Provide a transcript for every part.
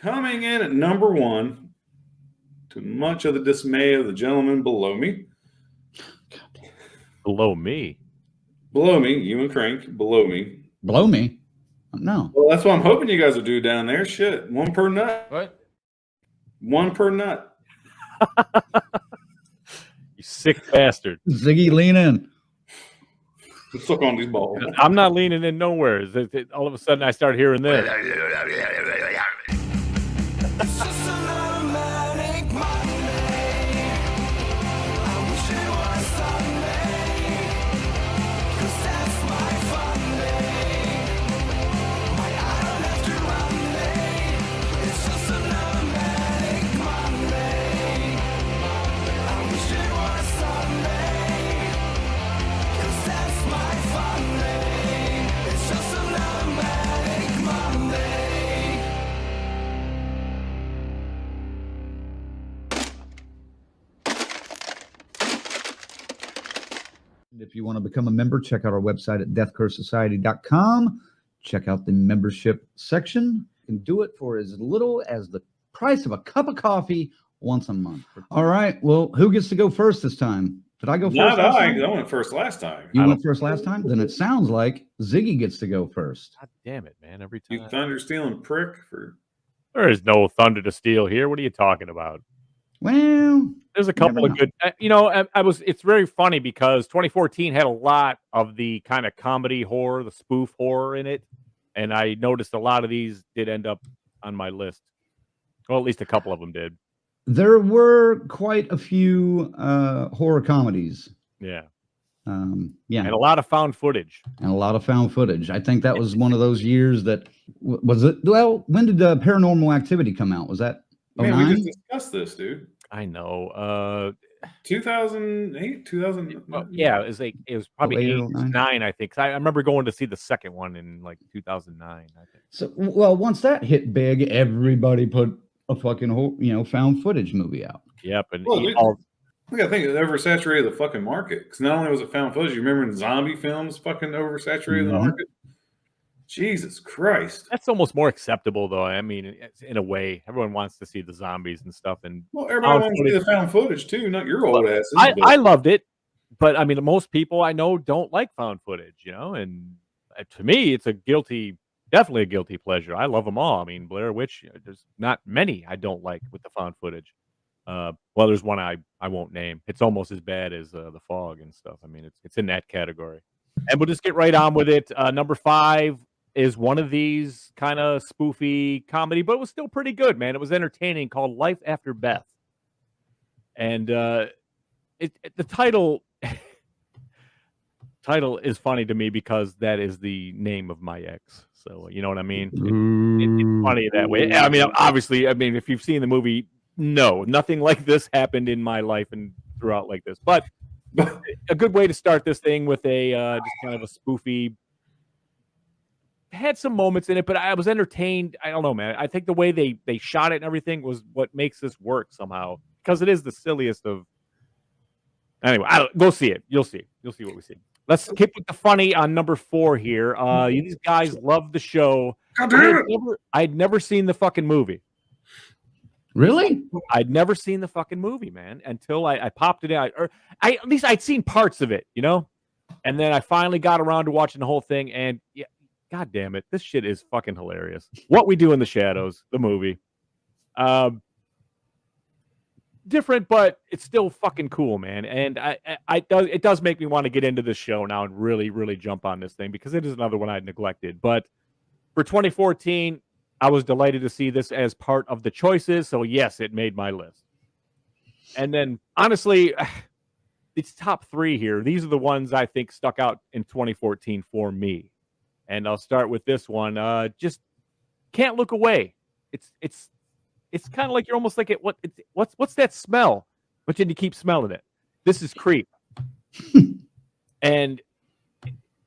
Coming in at number one, to much of the dismay of the gentleman below me. Below me? Below me, you and Crank, below me. Below me? No. Well, that's what I'm hoping you guys will do down there. Shit, one per nut. What? One per nut. You sick bastard. Ziggy, lean in. Let's look on these balls. I'm not leaning in nowhere. All of a sudden, I start hearing this. If you want to become a member, check out our website at deathcursesociety.com. Check out the membership section. You can do it for as little as the price of a cup of coffee once a month. All right. Well, who gets to go first this time? Did I go first? Not I. I went first last time. You went first last time? Then it sounds like Ziggy gets to go first. God damn it, man. Every time. You thunder stealing prick for. There is no thunder to steal here. What are you talking about? Well, there's a couple of good, it's very funny because 2014 had a lot of the kind of comedy horror, the spoof horror in it. And I noticed a lot of these did end up on my list. Well, at least a couple of them did. There were quite a few horror comedies. Yeah. Yeah. And a lot of found footage. I think that was one of those years that was it. Well, when did Paranormal Activity come out? Was that 09? Man, we just discussed this, dude. I know. 2008, 2000. Yeah, it was probably 8, 9, I think. I remember going to see the second one in like 2009, I think. So, well, once that hit big, everybody put a fucking found footage movie out. Yep, and we gotta think it oversaturated the fucking market. Because not only was it found footage, you remember when zombie films fucking oversaturated the market. Jesus Christ. That's almost more acceptable, though. I mean, in a way, everyone wants to see the zombies and stuff. And everybody wants to see the found footage, too, not your old asses. I loved it. But, I mean, most people I know don't like found footage, And to me, it's definitely a guilty pleasure. I love them all. I mean, Blair Witch, there's not many I don't like with the found footage. Well, there's one I won't name. It's almost as bad as The Fog and stuff. I mean, it's in that category. And we'll just get right on with it. Number 5 is one of these kind of spoofy comedy, but it was still pretty good, man. It was entertaining, called Life After Beth. And the title is funny to me because that is the name of my ex. So, you know what I mean? It's funny that way. I mean, obviously, if you've seen the movie, no, nothing like this happened in my life and throughout like this. But a good way to start this thing with a just kind of a spoofy. Had some moments in it, but I was entertained. I don't know, man. I think the way they shot it and everything was what makes this work somehow, because it is the silliest of. Anyway, go see it. You'll see what we see. Let's keep with the funny on number 4 here. These guys love the show. I'd never seen the fucking movie. Really? I'd never seen the fucking movie, man, until I popped it out. Or at least I'd seen parts of it, And then I finally got around to watching the whole thing, and yeah. God damn it. This shit is fucking hilarious. What We Do in the Shadows, the movie. Different, but it's still fucking cool, man. And it does make me want to get into this show now and really, really jump on this thing, because it is another one I'd neglected. But for 2014, I was delighted to see this as part of the choices. So yes, it made my list. And then honestly, it's top 3 here. These are the ones I think stuck out in 2014 for me. And I'll start with this one. Just Can't Look Away. It's kind of like you're almost like what's that smell? But then you keep smelling it. This is Creep. And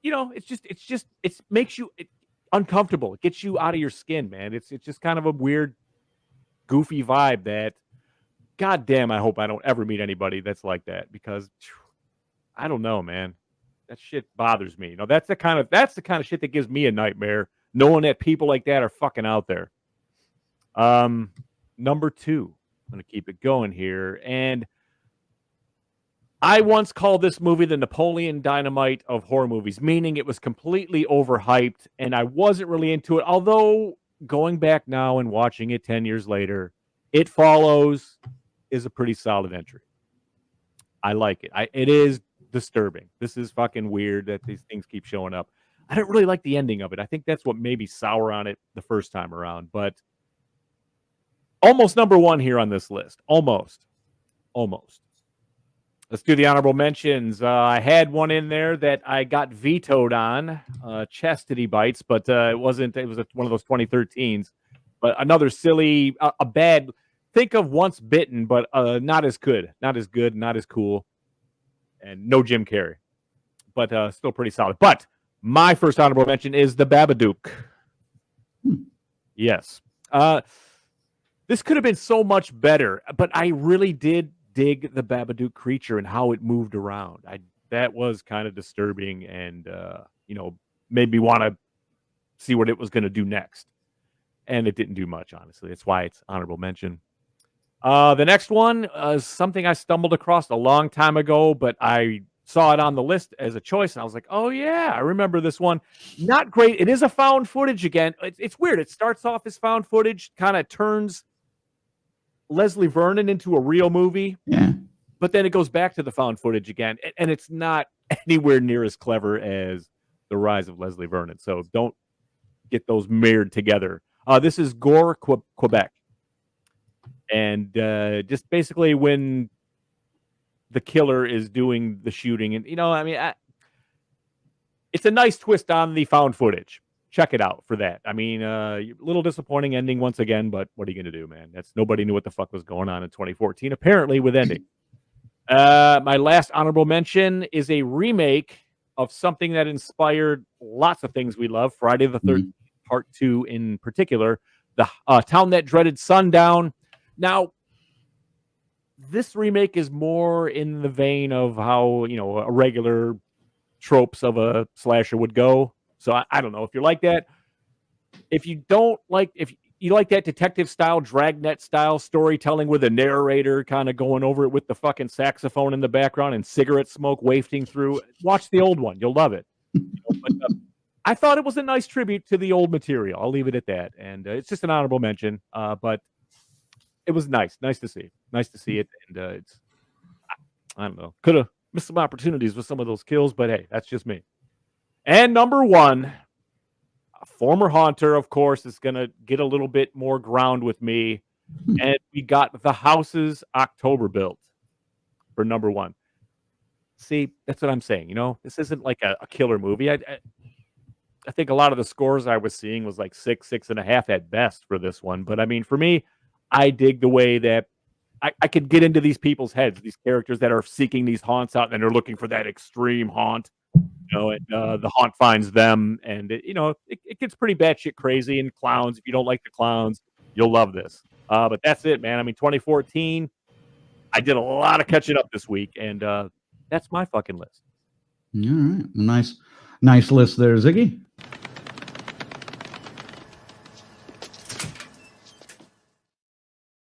it makes you uncomfortable. It gets you out of your skin, man. It's just kind of a weird, goofy vibe that, God damn, I hope I don't ever meet anybody that's like that, because I don't know, man. That shit bothers me. That's the kind of shit that gives me a nightmare, knowing that people like that are fucking out there. Number 2, I'm going to keep it going here. And I once called this movie the Napoleon Dynamite of horror movies, meaning it was completely overhyped and I wasn't really into it. Although going back now and watching it 10 years later, It Follows is a pretty solid entry. I like it. It is disturbing. This is fucking weird that these things keep showing up. I don't really like the ending of it. I think that's what made me sour on it the first time around, but almost number 1 here on this list. Almost. Let's do the honorable mentions. I had one in there that I got vetoed on, Chastity Bites, but it wasn't. It was one of those 2013s. But another silly, a bad. Think of Once Bitten, but not as good, not as cool, and no Jim Carrey, but still pretty solid. But my first honorable mention is The Babadook. Yes, this could have been so much better, but I really did dig the Babadook creature and how it moved around. That was kind of disturbing and made me want to see what it was going to do next. And it didn't do much, honestly. That's why it's honorable mention. The next one is something I stumbled across a long time ago, but I saw it on the list as a choice, and I was like, oh, yeah, I remember this one. Not great. It is a found footage again. It's weird. It starts off as found footage, kind of turns Leslie Vernon into a real movie. Yeah. But then it goes back to the found footage again, and it's not anywhere near as clever as The Rise of Leslie Vernon. So don't get those mirrored together. This is Gore, Quebec. And just basically when the killer is doing the shooting. And, it's a nice twist on the found footage. Check it out for that. I mean, a little disappointing ending once again, but what are you going to do, man? Nobody knew what the fuck was going on in 2014, apparently, with ending. My last honorable mention is a remake of something that inspired lots of things we love. Friday the 13th, Part 2 in particular. The Town That Dreaded Sundown. Now, this remake is more in the vein of how, a regular tropes of a slasher would go. So I don't know if you're like that. If you like that detective style, dragnet style storytelling with a narrator kind of going over it with the fucking saxophone in the background and cigarette smoke wafting through, watch the old one. You'll love it. But, I thought it was a nice tribute to the old material. I'll leave it at that. And it's just an honorable mention. But it was nice to see. Nice to see it. And I don't know. Could have missed some opportunities with some of those kills, but hey, that's just me. And number 1, a former haunter, of course, is going to get a little bit more ground with me. And we got The House's October Built for number 1. See, that's what I'm saying. This isn't like a killer movie. I think a lot of the scores I was seeing was like 6, 6.5 at best for this one. But I mean, for me, I dig the way that I could get into these people's heads, these characters that are seeking these haunts out and they're looking for that extreme haunt, and the haunt finds them. And, it gets pretty batshit crazy. And clowns, if you don't like the clowns, you'll love this. But that's it, man. I mean, 2014, I did a lot of catching up this week. And that's my fucking list. All right. Nice list there, Ziggy.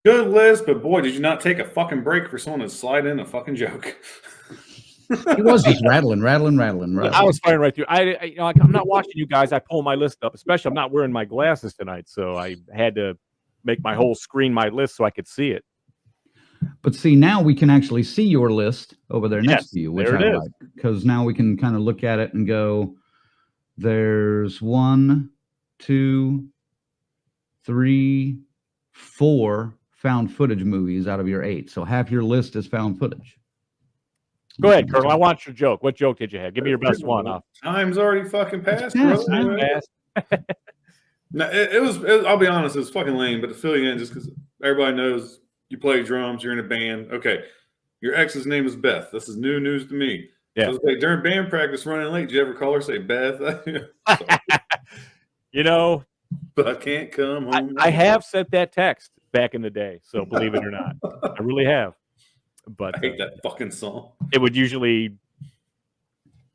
Good list, but boy, did you not take a fucking break for someone to slide in a fucking joke. He was just rattling. I was firing right through. I'm not watching you guys. I pull my list up, especially I'm not wearing my glasses tonight, so I had to make my whole screen my list so I could see it. But see, now we can actually see your list over there next to you, which I like, because now we can kind of look at it and go, there's 1, 2, 3, 4 found footage movies out of your 8. So half your list is found footage. Go ahead, Colonel. I want your joke. What joke did you have? Give me your best one. Time's already fucking passed, Yes, bro. No, it was. I'll be honest, it was fucking lame. But to fill you in, just because everybody knows you play drums, you're in a band. Okay, your ex's name is Beth. This is new news to me. Yeah. So during band practice, running late, did you ever call her say Beth? But I can't come home. I have sent that text back in the day, so believe it or not, I really have. But I hate that fucking song. It would usually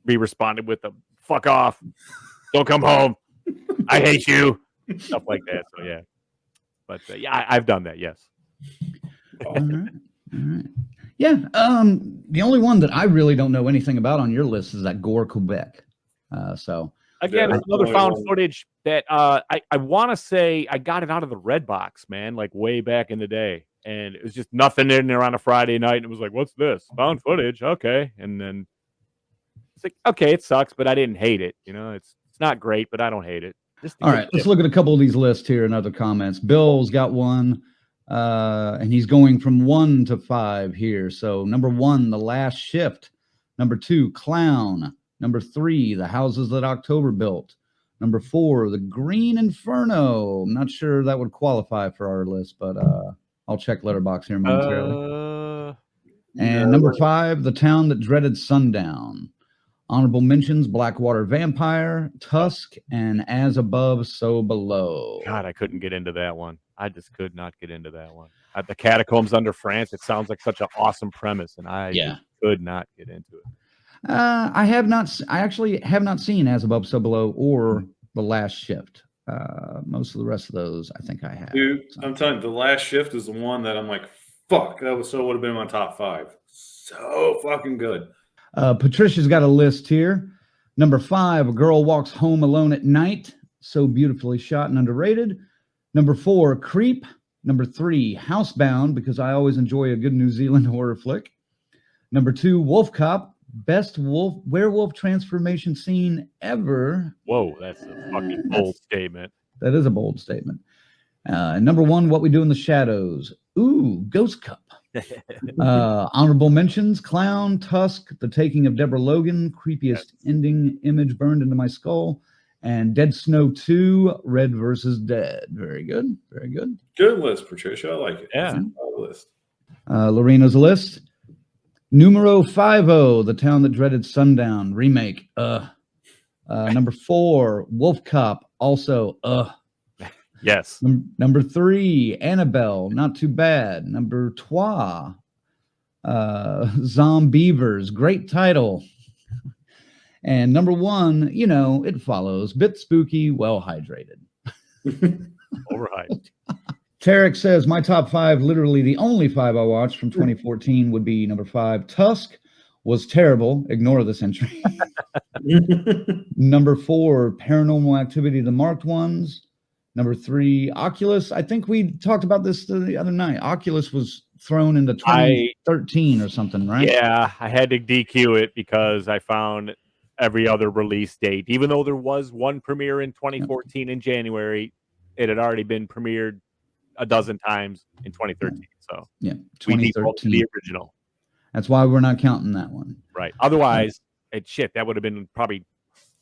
be responded with a "fuck off," "don't come home," "I hate you," stuff like that. So yeah. But yeah, I've done that. Yes. All right. All right. Yeah. The only one that I really don't know anything about on your list is that Gore, Quebec. So Again, Yeah, it's another that's found the only one. footage that I want to say I got it out of the Red Box, man, like way back in the day. And it was just nothing in there on a Friday night. And it was like, what's this? Found footage. Okay. And then it's like, okay, it sucks, but I didn't hate it. You know, it's not great, but I don't hate it. Just a all good right, let's tip. look at a couple of these lists here and other comments. Bill's got one, and he's going from 1 to 5 here. So number 1, The Last Shift. Number 2, Clown. Number 3, The Houses That October Built. Number 4, The Green Inferno. I'm not sure that would qualify for our list, but I'll check Letterboxd here momentarily. And number 5, The Town That Dreaded Sundown. Honorable mentions: Blackwater Vampire, Tusk, and As Above, So Below. God, I couldn't get into that one. I just could not get into that one. The Catacombs Under France. It sounds like such an awesome premise, and I just could not get into it. I actually have not seen As Above, So Below or The Last Shift. Most of the rest of those, I think I have. Dude, I'm telling you, The Last Shift is the one that I'm like, fuck, that would have been my top 5. So fucking good. Patricia's got a list here. Number 5, A Girl Walks Home Alone at Night. So beautifully shot and underrated. Number 4, Creep. Number 3, Housebound, because I always enjoy a good New Zealand horror flick. Number 2, Wolf Cop. Best werewolf transformation scene ever. Whoa, that's a fucking bold statement. That is a bold statement. And number 1, What We Do in the Shadows. Ooh, Ghost Cup. Honorable mentions: Clown, Tusk, The Taking of Deborah Logan, creepiest ending image burned into my skull, and Dead Snow 2, Red versus Dead. Very good. Very good. Good list, Patricia. I like it. Yeah. That's a good list. Lorena's list. Numero 50, The Town That Dreaded Sundown, remake. Number 4, Wolf Cop, also. Yes. Number 3, Annabelle, not too bad. Number 2, Zombievers, great title. And number 1, It Follows, bit spooky, well hydrated. Overhyped. Tarek says, my top 5, literally the only 5 I watched from 2014 would be number 5, Tusk, was terrible. Ignore this entry. Number 4, Paranormal Activity, The Marked Ones. Number 3, Oculus. I think we talked about this the other night. Oculus was thrown into 2013 or something, right? Yeah, I had to DQ it because I found every other release date. Even though there was one premiere in 2014 in January, it had already been premiered a dozen times in 2013. So yeah, we default to the original. That's why we're not counting that one. Right. Otherwise, that would have been probably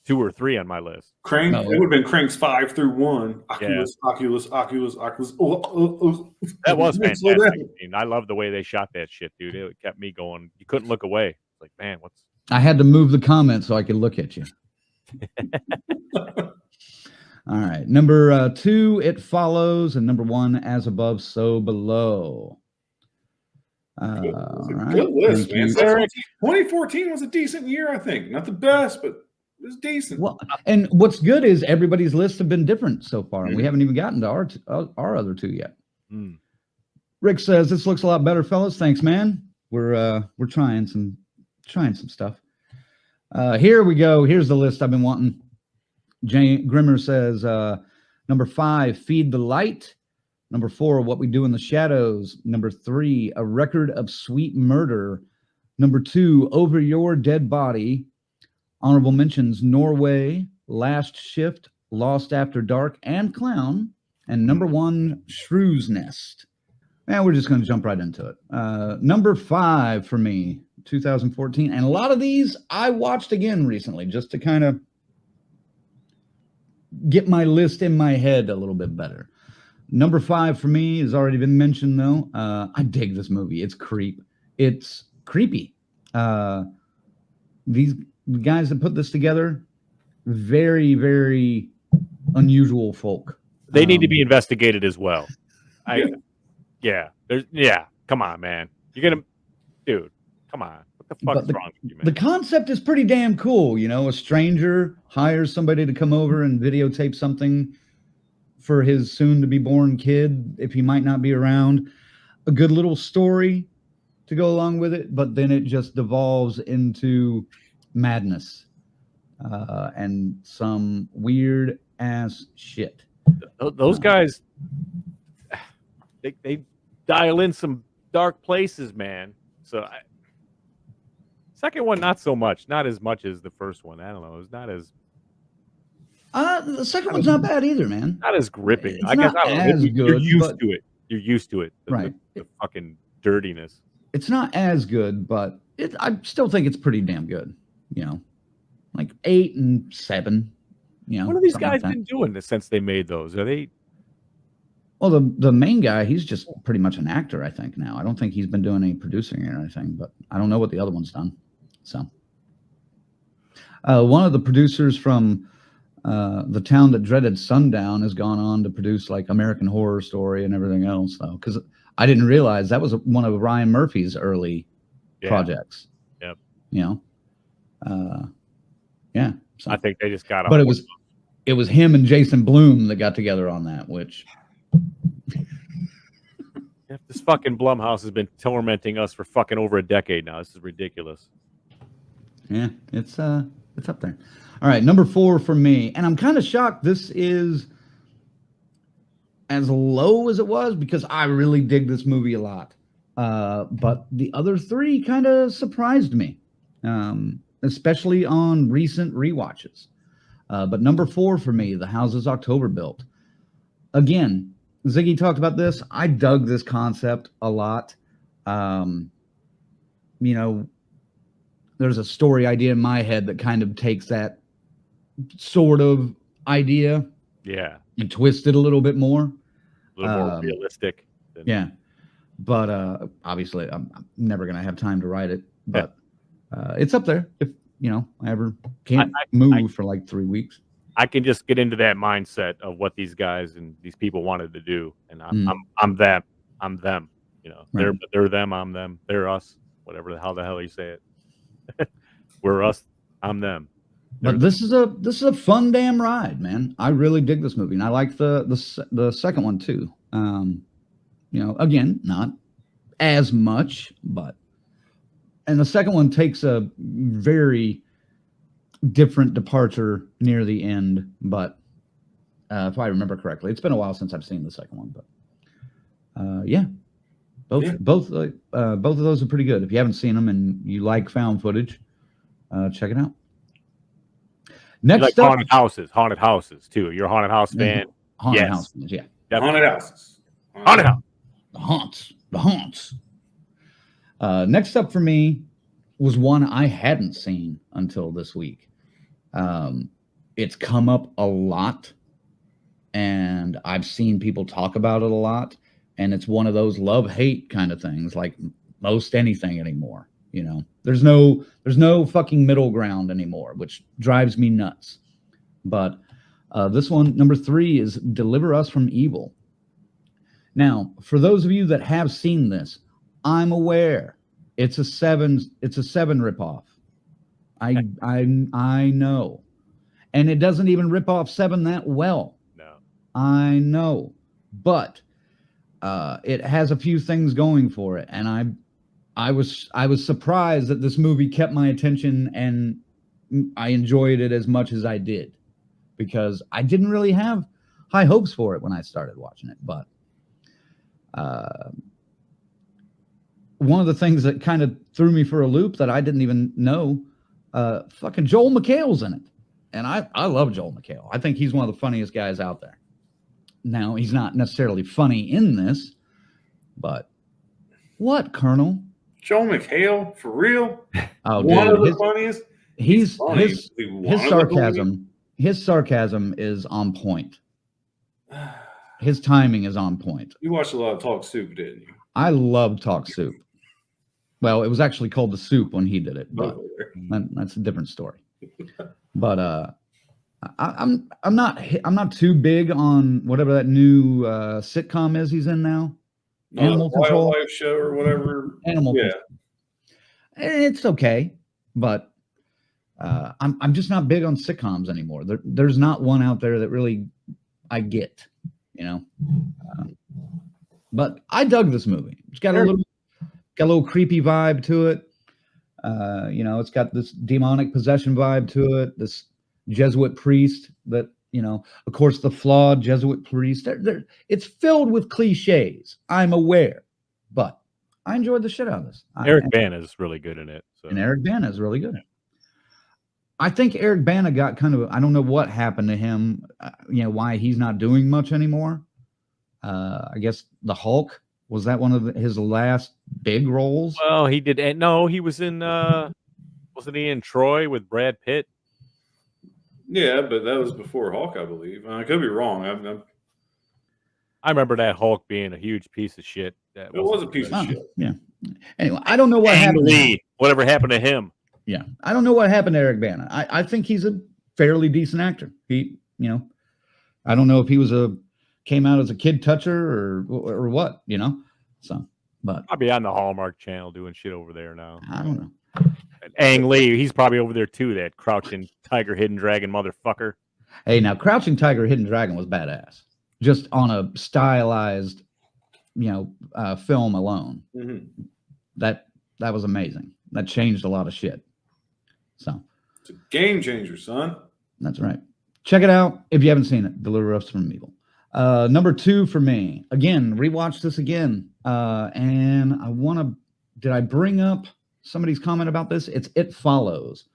2 or 3 on my list. Crank. It would have been Cranks 5 through 1. Oculus. That was fantastic. I love the way they shot that shit, dude. It kept me going. You couldn't look away. It's like, man, what's... I had to move the comment so I could look at you. All right. Number 2, It Follows, and number 1, As Above, So Below. All right. Good list, man. 2014 was a decent year, I think. Not the best, but it was decent. Well, and what's good is everybody's lists have been different so far, and we haven't even gotten to our other 2 yet. Mm. Rick says, this looks a lot better, fellas. Thanks, man. We're trying some stuff. Here we go. Here's the list I've been wanting. Grimmer says, number 5, Feed the Light. Number 4, What We Do in the Shadows. Number 3, A Record of Sweet Murder. Number 2, Over Your Dead Body. Honorable mentions: Norway, Last Shift, Lost After Dark, and Clown. And number 1, Shrew's Nest. And we're just going to jump right into it. Number 5 for me, 2014. And a lot of these I watched again recently just to kind of get my list in my head a little bit better. Number 5 for me has already been mentioned, though. I dig this movie. It's It's creepy. These guys that put this together, very, very unusual folk. They need to be investigated as well. Come on, man. Dude, come on. What the fuck is wrong with you, man? The concept is pretty damn cool. A stranger hires somebody to come over and videotape something for his soon-to-be-born kid if he might not be around. A good little story to go along with it, but then it just devolves into madness and some weird-ass shit. Those guys, they dial in some dark places, man. So second one, not so much. Not as much as the first one. I don't know. It's not as... The second one's not bad either, man. Not as gripping. It's I guess not I don't know. as You're good, used but- to it. You're used to it. Right. The fucking dirtiness. It's not as good, but I still think it's pretty damn good. You know, like 8 and 7. You know, What have these something guys like that. been doing since they made those? Are they... Well, the main guy, he's just pretty much an actor, I think, now. I don't think he's been doing any producing or anything, but I don't know what the other one's done. So, one of the producers from The Town That Dreaded Sundown has gone on to produce like American Horror Story and everything else, though, because I didn't realize that was one of Ryan Murphy's early projects. Yep. You know, yeah. So. I think they just got... But it was him and Jason Blum that got together on that, which... This fucking Blumhouse has been tormenting us for fucking over a decade now. This is ridiculous. Yeah, it's up there. All right, number 4 for me, and I'm kind of shocked this is as low as it was because I really dig this movie a lot. But the other 3 kind of surprised me, especially on recent rewatches. But number 4 for me, The Houses October Built. Again, Ziggy talked about this. I dug this concept a lot. You know, there's a story idea in my head that kind of takes that sort of idea, and twist it a little bit more. A little more realistic. Yeah. But obviously, I'm never going to have time to write it. But it's up there if, you know, I ever can't move for like 3 weeks. I can just get into that mindset of what these guys and these people wanted to do, and I'm them. I'm them. You know, Right. they're them. I'm them. They're us. Whatever how the hell you say it. We're us. I'm them. But this is a fun damn ride, man. I really dig this movie, and I like the second one too. You know, again, not as much, and the second one takes a very different departure near the end, but if I remember correctly, it's been a while since I've seen the second one, but yeah, both of those are pretty good. If you haven't seen them and you like found footage, check it out. Next like up, haunted houses too. You're a haunted house fan. Haunted houses, yeah. Haunted houses. Haunted house. The haunts. Next up for me was one I hadn't seen until this week. It's come up a lot, and I've seen people talk about it a lot, and it's one of those love-hate kind of things, like most anything anymore. You know, there's no fucking middle ground anymore, which drives me nuts. But this one, number 3, is Deliver Us from Evil. Now, for those of you that have seen this, I'm aware it's a 7 ripoff. I know. And it doesn't even rip off 7 that well. No. I know. But it has a few things going for it, and I was surprised that this movie kept my attention and I enjoyed it as much as I did, because I didn't really have high hopes for it when I started watching it. But one of the things that kind of threw me for a loop that I didn't even know, fucking Joel McHale's in it. And I love Joel McHale. I think he's one of the funniest guys out there. Now, he's not necessarily funny in this, but what, Colonel? Joel McHale, for real? Oh, One dude, of the funniest. his One of the his sarcasm is on point. His timing is on point. You watched a lot of Talk Soup, didn't you? I love Talk Soup. Well, it was actually called The Soup when he did it, but that's a different story. But I'm not too big on whatever that new sitcom is he's in now. Animal Control, Wildlife Show or whatever. Animal Yeah. Control. It's okay, but I'm just not big on sitcoms anymore. There's not one out there that really I get. you know. But I dug this movie. It's got a little creepy vibe to it. You know, it's got this demonic possession vibe to it. This Jesuit priest that, you know, of course, the flawed Jesuit priest. It's filled with cliches. I'm aware, but I enjoyed the shit out of this. Eric Bana is really good in it. So. And Eric Bana is really good. I think Eric Bana got kind of, I don't know what happened to him, you know, why he's not doing much anymore. I guess the Hulk, was that one of his last big roles? Well, he did. No, he was in, wasn't he in Troy with Brad Pitt? Yeah, but that was before Hulk, I believe. I could be wrong. I remember that Hulk being a huge piece of shit. It was a piece of shit. Yeah. Anyway, I don't know what Ang happened. Lee, whatever happened to him. Yeah. I don't know what happened to Eric Bana. I think he's a fairly decent actor. He, you know, I don't know if he came out as a kid toucher or what, you know. So, but I'll be on the Hallmark Channel doing shit over there now. I don't know. And Ang Lee, he's probably over there too, that crouching tiger, hidden dragon motherfucker. Hey, now Crouching Tiger, Hidden Dragon was badass. Just on a stylized, you know, film alone. Mm-hmm. That was amazing. That changed a lot of shit. So It's a game changer, son. that's right. Check it out if you haven't seen it. Deliver Us from Evil. Number 2 for me. Again, rewatch this again. And I want to. Did I bring up somebody's comment about this? It's It Follows.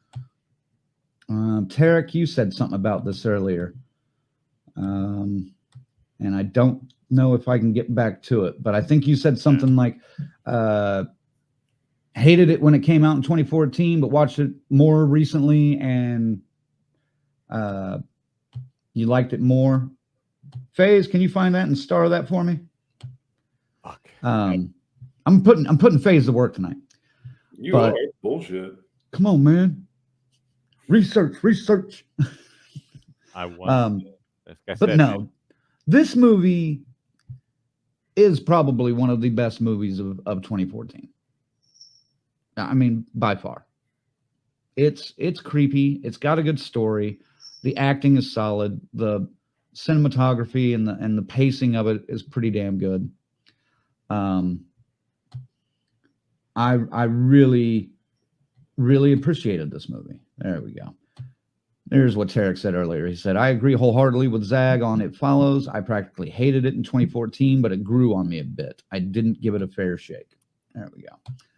Tarek, you said something about this earlier. And I don't know if I can get back to it, but I think you said something like, hated it when it came out in 2014, but watched it more recently and you liked it more. FaZe, can you find that and star that for me? Fuck. I'm putting FaZe to work tonight. You But- are bullshit. Come on, man. Research. I want. But no, this movie is probably one of the best movies of 2014. I mean, by far. It's creepy. It's got a good story. The acting is solid. The cinematography and the pacing of it is pretty damn good. I really, really appreciated this movie. There we go. There's what Tarek said earlier. He said, I agree wholeheartedly with Zag on It Follows. I practically hated it in 2014, but it grew on me a bit. I didn't give it a fair shake. There we go.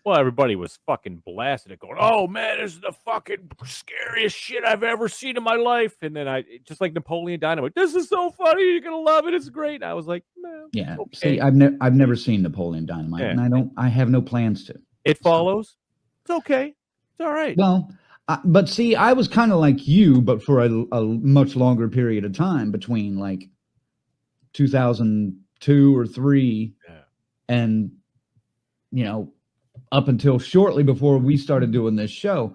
Well, everybody was fucking blasted it, going, "Oh man, this is the fucking scariest shit I've ever seen in my life." And then just like Napoleon Dynamite, this is so funny. You're gonna love it. It's great. I was like, man, Yeah. okay. See, I've never seen Napoleon Dynamite, Yeah. and I have no plans to. It Follows. It's okay. It's all right. Well, but see, I was kind of like you, but for a much longer period of time between like 2002 or 3 and, you know, up until shortly before we started doing this show,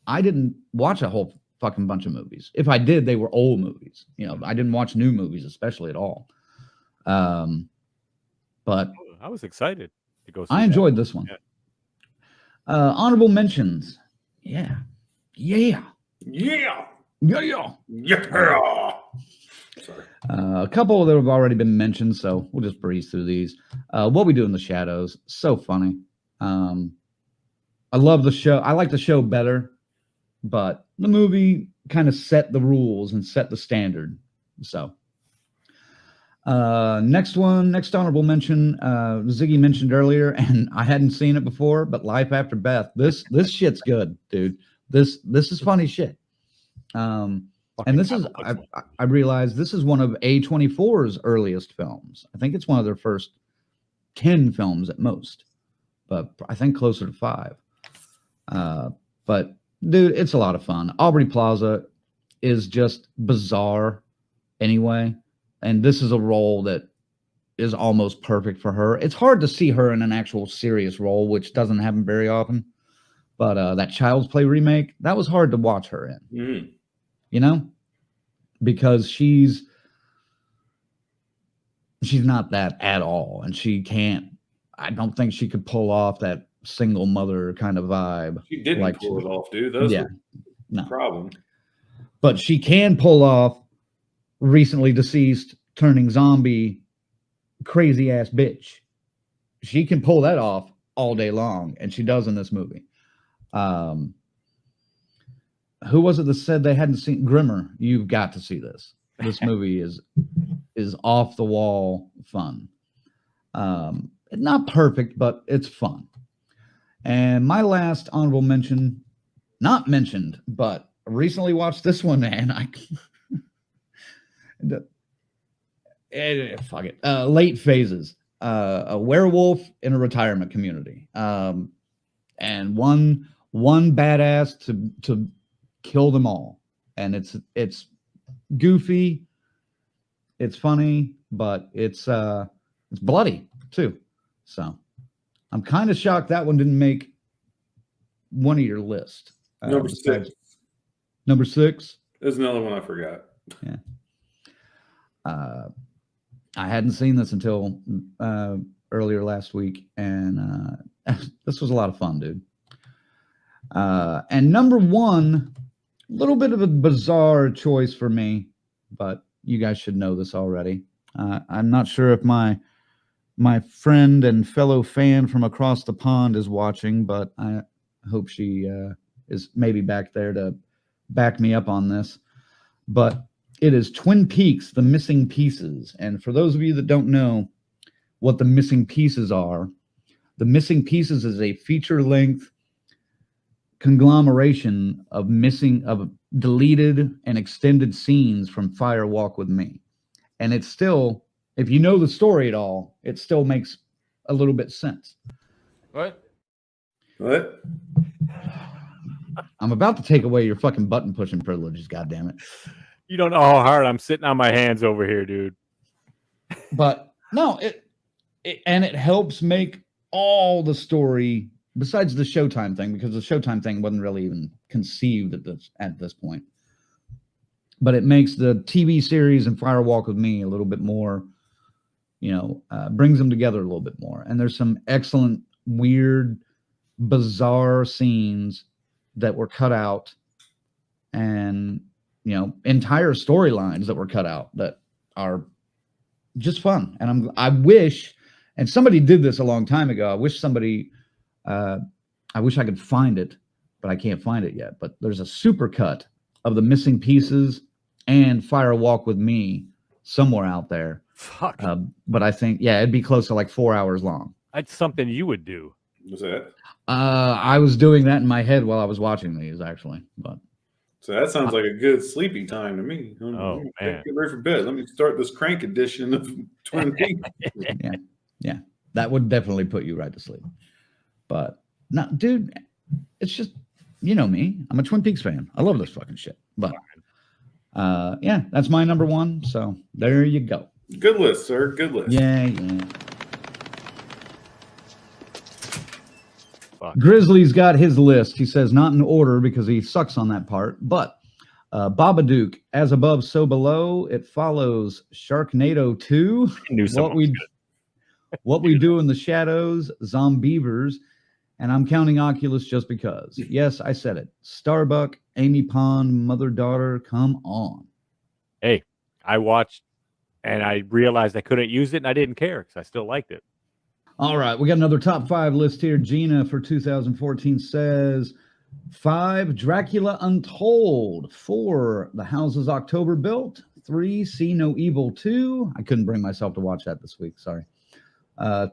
I didn't watch a whole fucking bunch of movies. If I did, they were old movies. You know, I didn't watch new movies, especially at all. But I was excited to go see I enjoyed this one. Yeah. Honorable mentions. Yeah. Yeah. Yeah. Yeah. Sorry. A couple that have already been mentioned, so we'll just breeze through these. What We Do in the Shadows, so funny. I love the show. I like the show better, but the movie kind of set the rules and set the standard. So, next honorable mention, Ziggy mentioned earlier, and I hadn't seen it before, but Life After Beth. This shit's good, dude. This is funny shit. And this is, I realized this is one of A24's earliest films. I think it's one of their first 10 films at most, but I think closer to 5. But dude, it's a lot of fun. Aubrey Plaza is just bizarre anyway. And this is a role that is almost perfect for her. It's hard to see her in an actual serious role, which doesn't happen very often. But that Child's Play remake, that was hard to watch her in. Mm-hmm. You know, because she's not that at all, and I don't think she could pull off that single mother kind of vibe. She didn't pull it off, dude. That's the problem. But she can pull off recently deceased turning zombie crazy ass bitch. She can pull that off all day long, and she does in this movie. Who was it that said they hadn't seen Grimmer? You've got to see this. This movie is off the wall fun. Not perfect, but it's fun. And my last honorable mention, not mentioned, but recently watched this one, man. Fuck it. Late Phases. A werewolf in a retirement community. And one badass to kill them all. And it's goofy, it's funny, but it's bloody too. So I'm kind of shocked that one didn't make one of your list. Number 6. Number 6. There's another one I forgot. Yeah. I hadn't seen this until earlier last week, and this was a lot of fun, dude. And number 1, a little bit of a bizarre choice for me, but you guys should know this already. I'm not sure if my friend and fellow fan from across the pond is watching, but I hope she is maybe back there to back me up on this. But it is Twin Peaks: The Missing Pieces. And for those of you that don't know what The Missing Pieces are, The Missing Pieces is a feature-length conglomeration of deleted and extended scenes from Fire Walk with Me. And it's still, if you know the story at all, it still makes a little bit sense. What? I'm about to take away your fucking button pushing privileges, goddammit. You don't know how hard I'm sitting on my hands over here, dude. But no, it helps make all the story, besides the Showtime thing, because the Showtime thing wasn't really even conceived at this point. But it makes the TV series and Fire Walk with Me a little bit more, brings them together a little bit more. And there's some excellent, weird, bizarre scenes that were cut out, and entire storylines that were cut out that are just fun. And I wish, and somebody did this a long time ago. I wish I could find it, but I can't find it yet. But there's a super cut of The Missing Pieces and Fire Walk with Me somewhere out there. Fuck. But I think, it'd be close to like 4 hours long. That's something you would do. What's that? I was doing that in my head while I was watching these, actually. But so that sounds like a good sleepy time to me. Oh, man. Get ready for bed. Let me start this crank edition of Twin Peaks. Yeah, that would definitely put you right to sleep. But no, dude, it's just, you know me. I'm a Twin Peaks fan. I love this fucking shit. But that's my number 1. So there you go. Good list, sir. Good list. Yeah. Fuck. Grizzly's got his list. He says not in order because he sucks on that part. But Babadook, As Above, So Below. It follows Sharknado 2. What We Do in the Shadows, Zombievers, and I'm counting Oculus just because. Yes, I said it. Starbuck, Amy Pond, Mother Daughter, come on. Hey, I watched and I realized I couldn't use it, and I didn't care because I still liked it. All right, we got another top 5 list here. Gina for 2014 says 5, Dracula Untold. 4, The Houses October Built. 3, See No Evil 2. I couldn't bring myself to watch that this week. Sorry.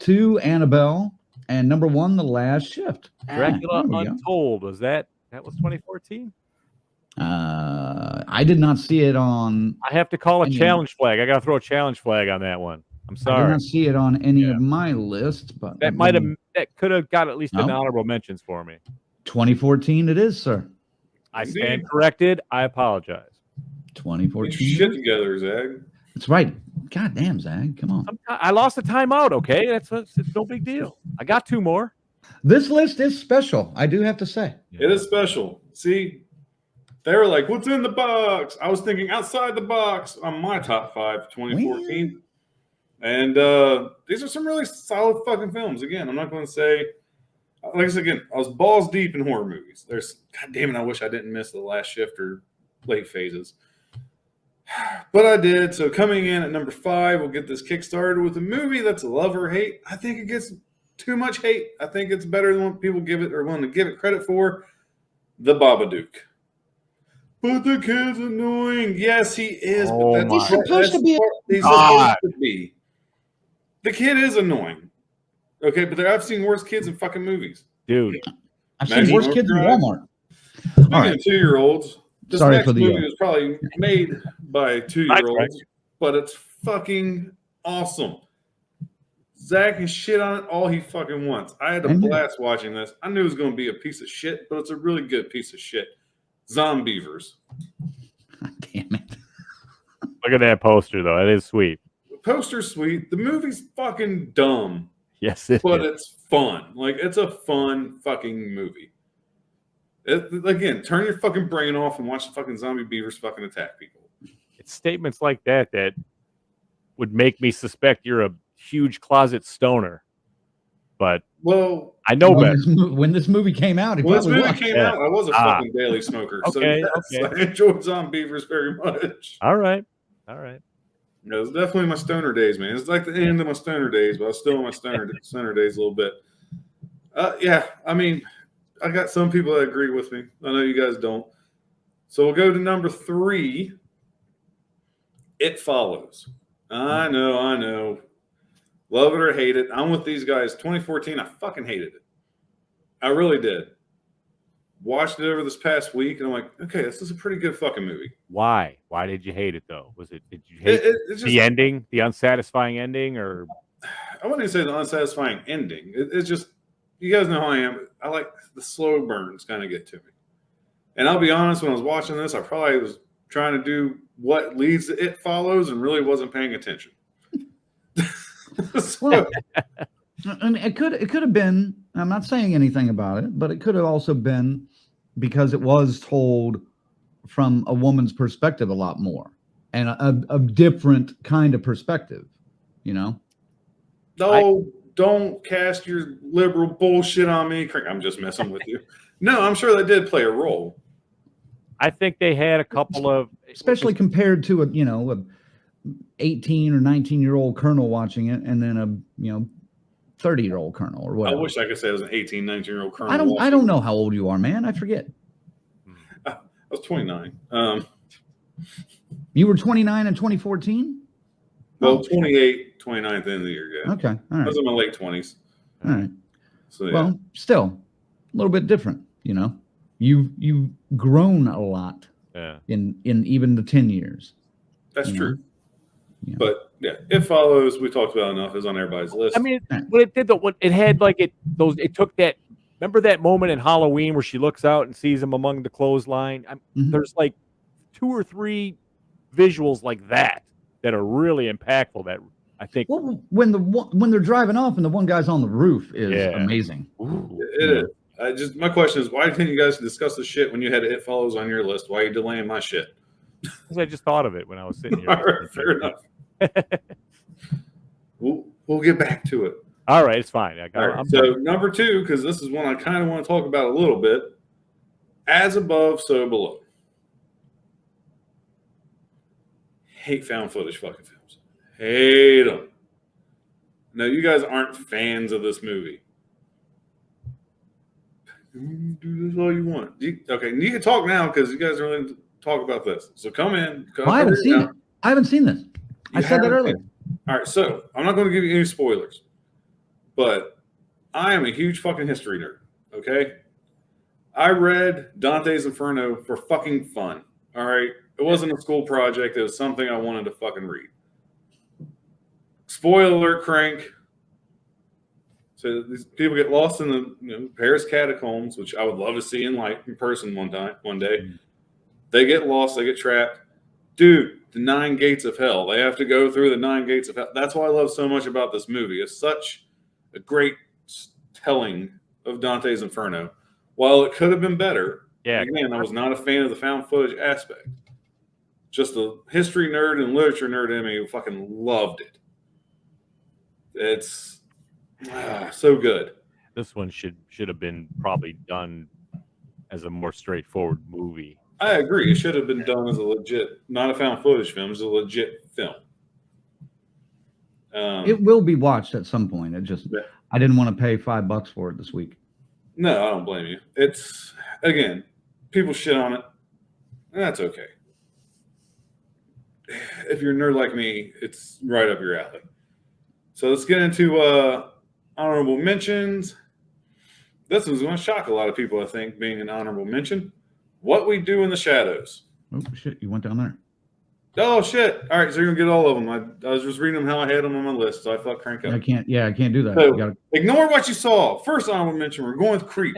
2, Annabelle. And number 1, The Last Shift. Dracula Untold. Was that was 2014? I did not see it on. I have to call a challenge flag. I got to throw a challenge flag on that one. I'm sorry. I did not see it on any of my lists, but that could have got at least an honorable mentions for me. 2014 it is, sir. I stand corrected. I apologize. 2014. Get your shit together, Zag. That's right. God damn, Zag. Come on. I lost a timeout, okay? It's no big deal. I got 2 more. This list is special, I do have to say. It is special. See, they were like, what's in the box? I was thinking outside the box on my top 5 2014. And these are some really solid fucking films. Again, I'm not going to say, like I said, again, I was balls deep in horror movies. God damn it, I wish I didn't miss The Last Shift or Late Phases. But I did. So coming in at number 5, we'll get this kickstarted with a movie that's love or hate. I think it gets too much hate. I think it's better than what people give it or willing to give it credit for. The Babadook. But the kid's annoying. Yes, he is. Oh but He's supposed to be. He's God. supposed to be. The kid is annoying. Okay, but I've seen worse kids in fucking movies. Dude. I've Maggie seen worse kids in Overdrive. Walmart. Speaking All right. of 2-year-olds, this Sorry next for the, movie was probably made by 2-year-olds, but it's fucking awesome. Zach can shit on it all he fucking wants. I had a Amen. blast watching this. I knew it was going to be a piece of shit, but it's a really good piece of shit. Zombievers. God damn it. Look at that poster, though. It is sweet. The poster's sweet. The movie's fucking dumb, Yes, it but is. it's fun. Like, it's a fun fucking movie. Again, turn your fucking brain off and watch the fucking zombie beavers fucking attack people. It's statements like that that would make me suspect you're a huge closet stoner. But Well, I know better. When this movie came out, he when this probably movie was. came Yeah. out, I was a Ah. fucking daily smoker. So Okay, yes, okay. I enjoyed Zombievers very much. All right. All right. It was definitely my stoner days, man. It's like the end of my stoner days, but I was still in my stoner days a little bit. Yeah, I mean, I got some people that agree with me. I know you guys don't. So we'll go to number 3. It Follows. I know. Love it or hate it. I'm with these guys. 2014, I fucking hated it. I really did. Watched it over this past week, and I'm like, okay, this is a pretty good fucking movie. Why? Why did you hate it, though? Did you hate It's just, the ending, the unsatisfying ending, or I wouldn't even say the unsatisfying ending. It's just, you guys know how I am. I like the slow burns kind of get to me. And I'll be honest, when I was watching this, I probably was trying to do what leads to It Follows and really wasn't paying attention. So, Well, and it could have been. I'm not saying anything about it, but it could have also been because it was told from a woman's perspective a lot more, and a different kind of perspective. You know. no, don't cast your liberal bullshit on me. I'm just messing with you. No, I'm sure that did play a role. I think they had a couple of, Especially compared to a 18 or 19-year-old colonel watching it, and then a 30-year-old colonel or I whatever. wish I could say I was an 18, 19-year-old colonel. I don't know how old you are, man. I forget. I was 29. You were 29 in 2014. Well, 28, 29 at the end of the year, yeah. Okay, all I right, was in my late 20s. all right. So, yeah. Well, still a little bit different. You've grown a lot yeah. in even the 10 years. That's you know? true. Yeah. But yeah, It Follows, we talked about enough, is on everybody's list. I mean, what it did though, it had like it took that. Remember that moment in Halloween where she looks out and sees him among the clothesline? Mhm. There's like 2 or 3 visuals like that are really impactful. That I think. Well, when they're driving off and the one guy's on the roof is Yeah. amazing. Ooh, It is. My question is, why didn't you guys discuss the shit when you had It Follows on your list? Why are you delaying my shit? 'cause I just thought of it when I was sitting here. All right, fair enough. We'll get back to it. All right, it's fine. All right, so number 2, because this is one I kind of want to talk about a little bit. As Above, So Below. Hate found footage fucking films. Hate them. No, you guys aren't fans of this movie. Do this all you want. Okay, you can talk now because you guys are willing to talk about this. So come in. Well, I haven't seen it. I haven't seen this. I said that earlier. All right, so I'm not going to give you any spoilers, but I am a huge fucking history nerd, okay? I read Dante's Inferno for fucking fun, all right? It wasn't a school project. It was something I wanted to fucking read. Spoiler alert, Crank. So these people get lost in the Paris catacombs, which I would love to see in person one day. They get lost. They get trapped. Dude, the 9 gates of hell. They have to go through the 9 gates of hell. That's what I love so much about this movie. It's such a great telling of Dante's Inferno. While it could have been better, again, I was not a fan of the found footage aspect. Just the history nerd and literature nerd in me who fucking loved it. It's so good. This one should have been probably done as a more straightforward movie. I agree. It should have been done as a legit, not a found footage film, it's a legit film. It will be watched at some point. Yeah. I didn't want to pay $5 for it this week. No, I don't blame you. It's, again, people shit on it, and that's okay. If you're a nerd like me, it's right up your alley. So let's get into honorable mentions. This was going to shock a lot of people, I think, being an honorable mention. What We Do in the Shadows. Oh, shit. You went down there. Oh, shit. All right, so you're going to get all of them. I was just reading them how I had them on my list, so I thought crank up. I can't do that. So, ignore what you saw. First honorable mention, we're going with Creep.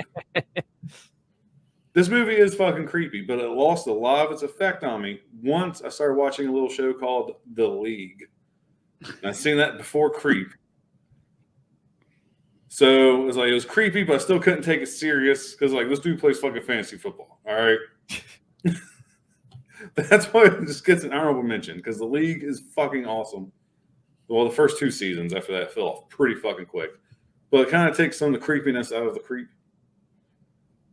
This movie is fucking creepy, but it lost a lot of its effect on me once I started watching a little show called The League. And I've seen that before Creep. So it was creepy, but I still couldn't take it serious because this dude plays fucking fantasy football. All right. That's why it just gets an honorable mention because The League is fucking awesome. Well, the first 2 seasons after that fell off pretty fucking quick. But it kind of takes some of the creepiness out of the creep.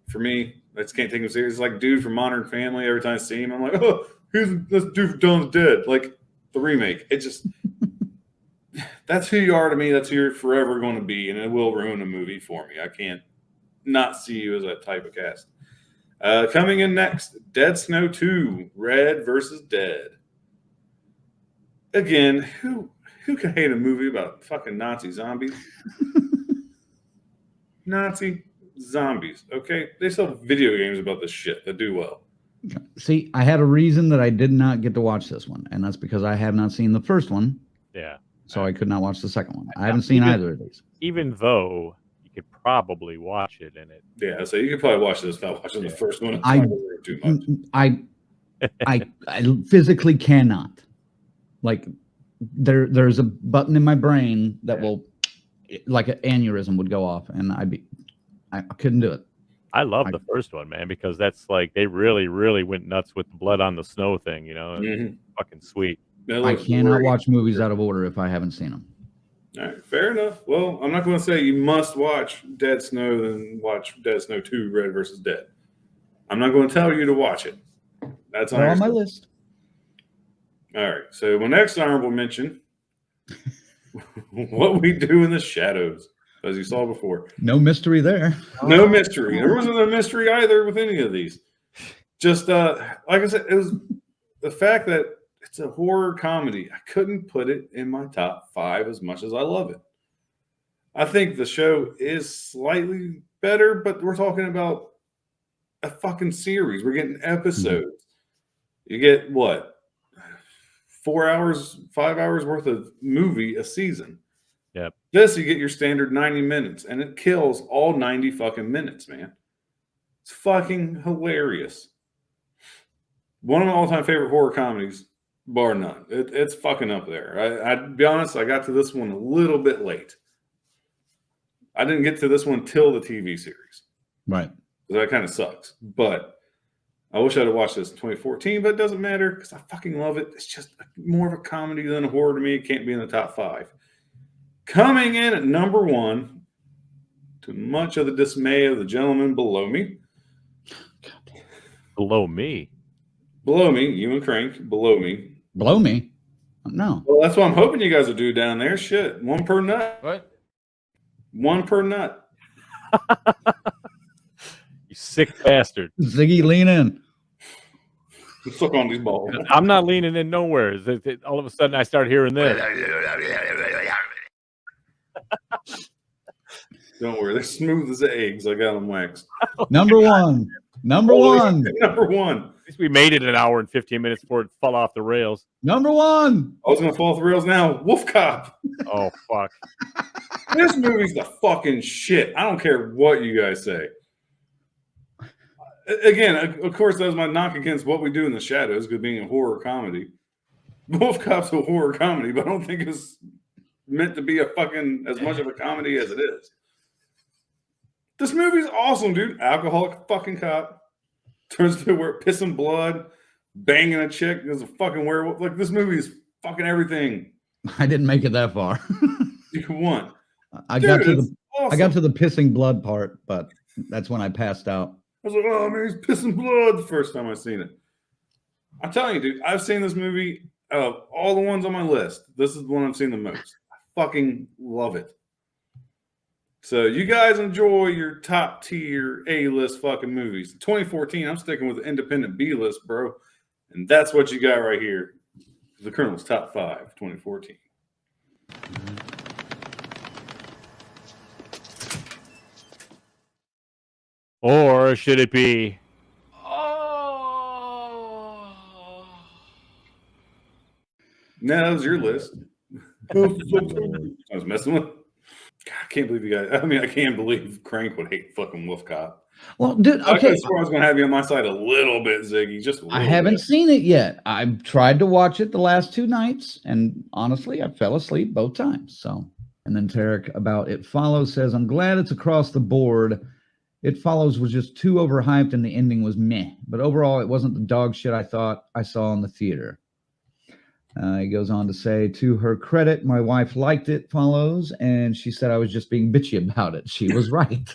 For me, I just can't take him serious. It's like dude from Modern Family. Every time I see him, I'm like, oh, who's this dude from Dawn's Dead? Like the remake. It just, that's who you are to me. That's who you're forever going to be. And it will ruin a movie for me. I can't not see you as that type of cast. Coming in next, Dead Snow 2, Red versus Dead. Again, who can hate a movie about fucking Nazi zombies? Nazi zombies, okay? They sell video games about this shit that do well. See, I had a reason that I did not get to watch this one, and that's because I have not seen the first one. Yeah. So I could not watch the second one. I haven't seen either of these. Even though you could probably watch it in it. Yeah, so you could probably watch this without watching the first one. I too much. I physically cannot. Like there's a button in my brain that will, like an aneurysm would go off, and I couldn't do it. I love the first one, man, because that's like they really, really went nuts with the blood on the snow thing. You know, fucking sweet. I cannot watch movies out of order if I haven't seen them. All right, fair enough. Well, I'm not going to say you must watch Dead Snow then watch Dead Snow 2, Red versus Dead. I'm not going to tell you to watch it. That's on my list. All right, so my next honorable mention, What We Do in the Shadows, as you saw before. No mystery there. No mystery. There wasn't a mystery either with any of these. Just, like I said, it was the fact that it's a horror comedy. I couldn't put it in my top 5 as much as I love it. I think the show is slightly better, but we're talking about a fucking series. We're getting episodes. You get what? 4 hours, 5 hours worth of movie a season. Yep. This, you get your standard 90 minutes, and it kills all 90 fucking minutes, man. It's fucking hilarious. One of my all-time favorite horror comedies, bar none. It's fucking up there. I'd be honest, I got to this one a little bit late. I didn't get to this one till the TV series. Right. So that kind of sucks. But I wish I'd have watched this in 2014, but it doesn't matter because I fucking love it. It's just more of a comedy than a horror to me. It can't be in the top 5. Coming in at number 1, to much of the dismay of the gentleman below me. Below me? Below me, you and Crank, below me. Below me? No. Well, that's what I'm hoping you guys will do down there. Shit, 1 per nut. What? 1 per nut. You sick bastard. Ziggy, lean in. Suck on these balls. I'm not leaning in nowhere. All of a sudden, I start hearing this. Don't worry, they're smooth as eggs. I got them waxed. Number 1. Number 1. Number 1. At least we made it an hour and 15 minutes before it fell off the rails. Number 1. I was going to fall off the rails now. Wolf Cop. Oh, fuck. This movie's the fucking shit. I don't care what you guys say. Again, of course, that was my knock against What We Do in the Shadows, because being a horror comedy. Wolf Cop's a horror comedy, but I don't think it's meant to be a fucking as much of a comedy as it is. This movie's awesome, dude. Alcoholic fucking cop turns to where pissing blood, banging a chick. There's a fucking werewolf. Like, this movie is fucking everything I didn't make it that far. you want. I Dude, got to it's awesome. the pissing blood part, but that's when I passed out. was like, oh man, he's pissing blood the first time I seen it. I'm telling you, dude, I've seen this movie of all the ones on my list. This is the one I've seen the most. I fucking love it. So you guys enjoy your top tier A-list fucking movies. 2014, I'm sticking with the independent B-list, bro. And that's what you got right here. The Colonel's Top 5, 2014. Or should it be? No, that was your list. I was messing with. God, I can't believe you guys. I mean, I can't believe Crank would hate fucking Wolf Cop. Well, dude, okay. I swore I was going to have you on my side a little bit, Ziggy. Just a little I haven't bit. seen it yet. I've tried to watch it the last 2 nights, and honestly, I fell asleep both times. So, and then Tarek about It Follows says, I'm glad it's across the board. It Follows was just too overhyped, and the ending was meh. But overall, it wasn't the dog shit I thought I saw in the theater. He goes on to say, to her credit, my wife liked It Follows, and she said I was just being bitchy about it. She was right.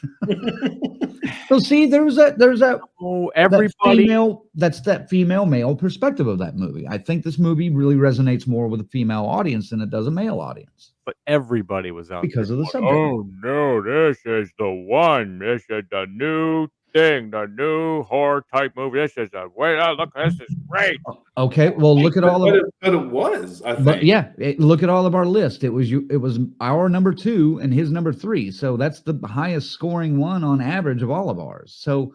So see, there's that Oh, everybody. that female male perspective of that movie. I think this movie really resonates more with a female audience than it does a male audience. But everybody was out because there of the going, subject. oh no, this is the one. This is the new thing, the new horror type movie. This is the way. Oh, look, this is great. Okay, well, look at all of it. But it was, I think. But yeah, look at all of our list. It was our number 2 and his number 3. So that's the highest scoring one on average of all of ours. So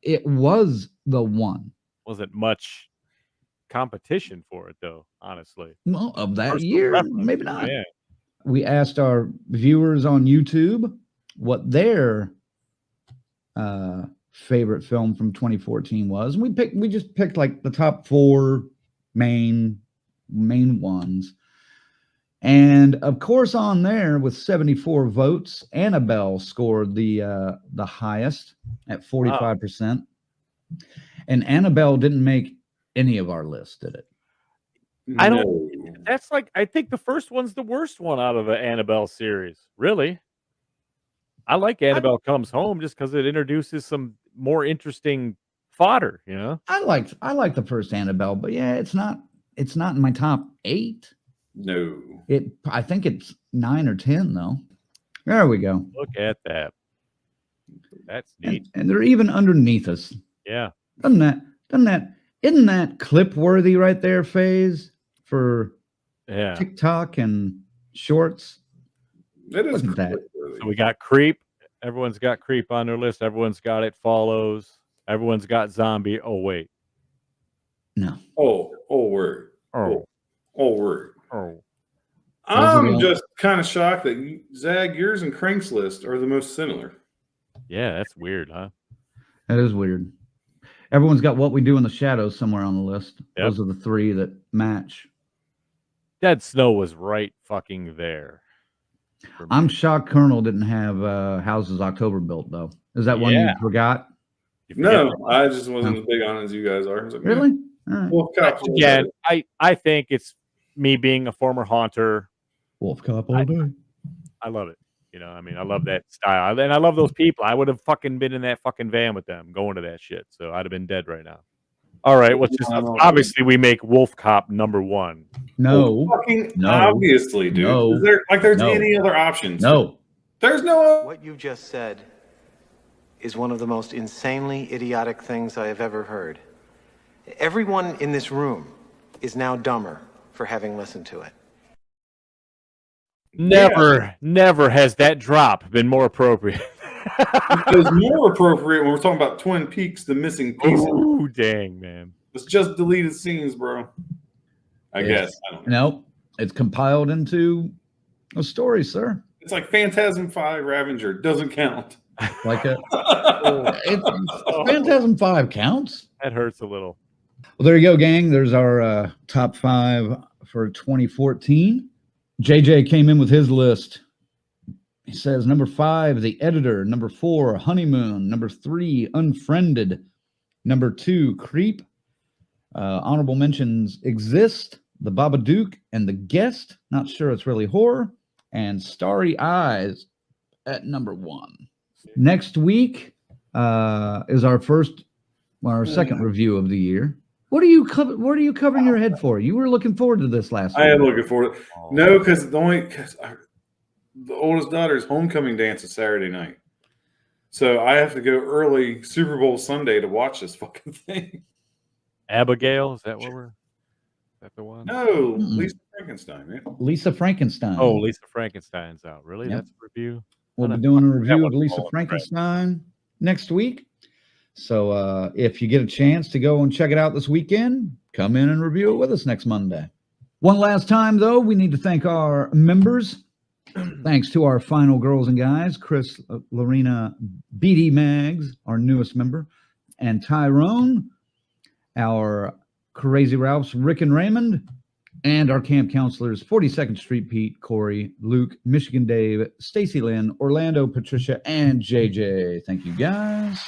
it was the one. Wasn't much competition for it though, honestly. Well, of that Personal year, preference. maybe not. Yeah. We asked our viewers on YouTube what their favorite film from 2014 was. And we just picked like the top 4 main ones. And of course, on there with 74 votes, Annabelle scored the highest at 45%. And Annabelle didn't make any of our list, did it? I don't. That's like, I think the first one's the worst one out of the Annabelle series. Really, I like Annabelle Comes Home just because it introduces some more interesting fodder. You know, I like the first Annabelle, but yeah, it's not in my top 8. No, I think it's 9 or 10 though. There we go. Look at that. That's neat. And they're even underneath us. Yeah. Isn't that clip worthy right there, FaZe, for TikTok and shorts? It is that. So we got Creep. Everyone's got Creep on their list. Everyone's got It Follows. Everyone's got Zombie. Oh, wait. No. Oh, word. Oh, word. Oh. I'm just kind of shocked that Zag, yours and Crank's list are the most similar. Yeah, that's weird, huh? That is weird. Everyone's got What We Do in the Shadows somewhere on the list. Yep. Those are the 3 that match. Dead Snow was right fucking there. I'm shocked Colonel didn't have Houses October Built, though. Is that one you forgot? No, I just wasn't as big on it as you guys are. Like, really? Right. Wolf Cop. Again, I think it's me being a former haunter. Wolf Cop all day. I love it. You know, I mean, I love that style. And I love those people. I would have fucking been in that fucking van with them going to that shit. So I'd have been dead right now. All right. What's just obviously we make Wolf Cop number 1. No. Obviously, dude. No. Is there any other options? No. There's no. What you just said is one of the most insanely idiotic things I have ever heard. Everyone in this room is now dumber for having listened to it. Never has that drop been more appropriate. It was more appropriate when we're talking about Twin Peaks, the missing piece. Ooh, dang, man. It's just deleted scenes, bro. I guess. I don't know. No, it's compiled into a story, sir. It's like Phantasm 5 Ravager. Doesn't count. Like Phantasm 5 counts. That hurts a little. Well, there you go, gang. There's our top 5 for 2014. JJ came in with his list. He says number 5, The Editor. Number 4, Honeymoon. Number 3, Unfriended. Number 2, Creep. Honorable mentions Exist, The Babadook, and The Guest. Not sure it's really horror. And Starry Eyes at number 1. Next week, is our second review of the year. What are you covering your head for? You were looking forward to this last week. I am looking forward to it. No, because the oldest daughter's homecoming dance is Saturday night. So I have to go early Super Bowl Sunday to watch this fucking thing. Abigail, is that the one? No, Lisa Frankenstein, man. Lisa Frankenstein. Oh, Lisa Frankenstein's out. Really? Yep. That's a review? We'll be doing a review of was Lisa all Frankenstein next week. So if you get a chance to go and check it out this weekend, come in and review it with us next Monday. One last time, though, we need to thank our members. Thanks to our final girls and guys, Chris, Lorena, BD Mags, our newest member, and Tyrone, our Crazy Ralphs, Rick and Raymond, and our camp counselors, 42nd Street Pete, Corey, Luke, Michigan Dave, Stacy Lynn, Orlando, Patricia, and JJ. Thank you, guys.